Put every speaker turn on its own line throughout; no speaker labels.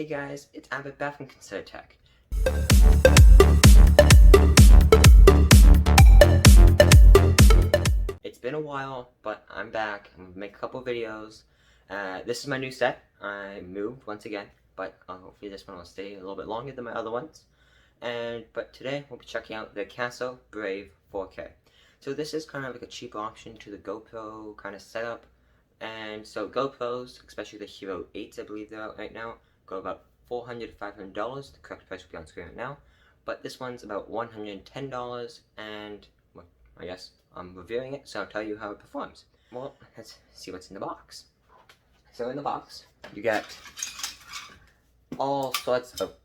Hey guys, it's Abbott back from Consider Tech. It's been a while, but I'm back. I'm gonna make a couple videos. This is my new set. I moved once again, but hopefully this one will stay a little bit longer than my other ones. But today we'll be checking out the Akaso Brave 4K. So this is kind of like a cheap option to the GoPro kind of setup. And so GoPros, especially the Hero 8s, I believe they're out right now, go about $400 to $500. The correct price will be on screen right now. But this one's about $110, and well, I guess I'm reviewing it, so I'll tell you how it performs. Well, let's see what's in the box. So in the box, you get all sorts of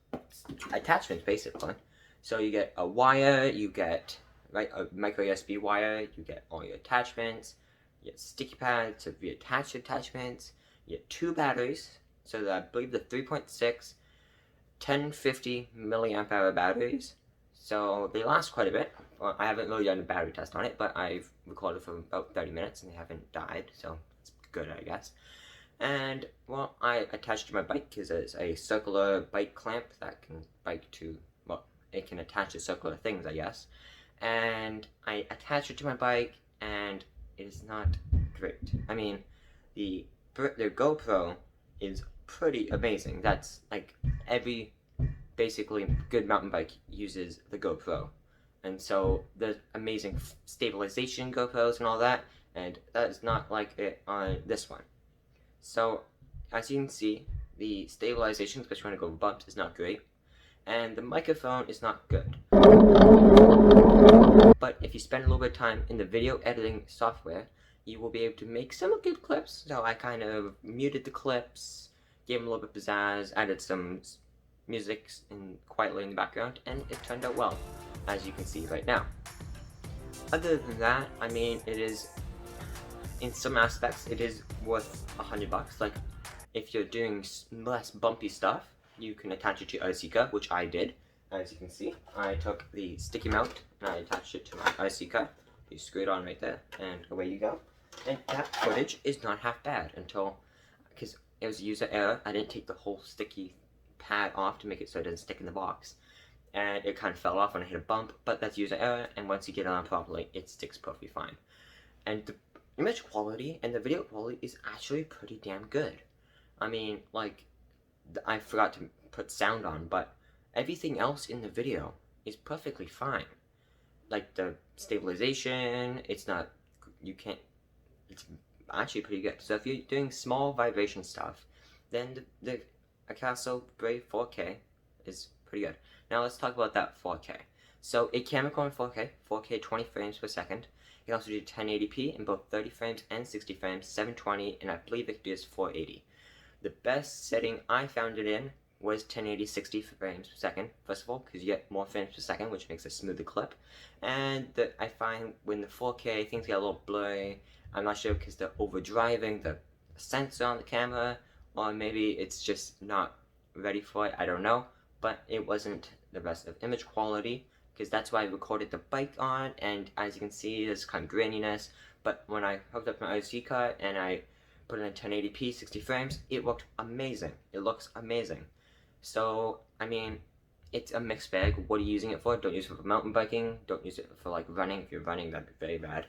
attachments, basically. So you get a wire, you get a micro USB wire, you get all your attachments, you get sticky pads to reattach attachments, you get 2 batteries, so that I believe the 3.6 1050 milliamp hour batteries, so they last quite a bit. Well, I haven't really done a battery test on it, but I've recorded for about 30 minutes and they haven't died, so it's good, I guess. And well, I attached to my bike because it's a circular bike clamp that can bike to, well, it can attach to circular things, I guess. And I attached it to my bike, and it is not great. I mean, the GoPro is pretty amazing. That's like every basically good mountain bike uses the GoPro, and so there's amazing stabilization GoPros and all that, and that is not like it on this one. So as you can see, the stabilization, especially when I go bumps, is not great, and the microphone is not good. But if you spend a little bit of time in the video editing software, you will be able to make some good clips. So I kind of muted the clips, gave them a little bit of pizzazz, added some music quietly in the background, and it turned out well, as you can see right now. Other than that, I mean, it is, in some aspects, it is worth $100. Like, if you're doing less bumpy stuff, you can attach it to your RC car, which I did. As you can see, I took the sticky mount and I attached it to my RC car. You screw it on right there, and away you go. And that footage is not half bad until, because it was user error, I didn't take the whole sticky pad off to make it so it doesn't stick in the box. And it kind of fell off when I hit a bump, but that's user error, and once you get it on properly, it sticks perfectly fine. And the image quality and the video quality is actually pretty damn good. I mean, like, I forgot to put sound on, but everything else in the video is perfectly fine. Like the stabilization, it's not, it's actually pretty good. So if you're doing small vibration stuff, then the Akaso Brave 4K is pretty good. Now let's talk about that 4K. So it can record in 4K 20 frames per second. It can also do 1080p in both 30 frames and 60 frames, 720, and I believe it can do is 480. The best setting I found it in was 1080 60 frames per second, first of all, because you get more frames per second, which makes a smoother clip. And I find when the 4K, things get a little blurry. I'm not sure because they're overdriving the sensor on the camera, or maybe it's just not ready for it, I don't know. But it wasn't the best of image quality, because that's why I recorded the bike on, and as you can see, there's kind of graininess. But when I hooked up my OC card and I put it in 1080p 60 frames, it looked amazing. It looks amazing. So, I mean, it's a mixed bag. What are you using it for? Don't use it for mountain biking. Don't use it for, like, running. If you're running, that'd be very bad.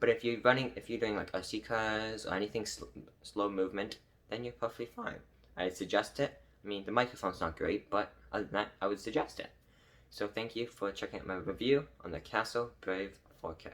But if you're doing, like, RC cars or anything slow movement, then you're perfectly fine. I'd suggest it. I mean, the microphone's not great, but other than that, I would suggest it. So thank you for checking out my review on the Akaso Brave 4K.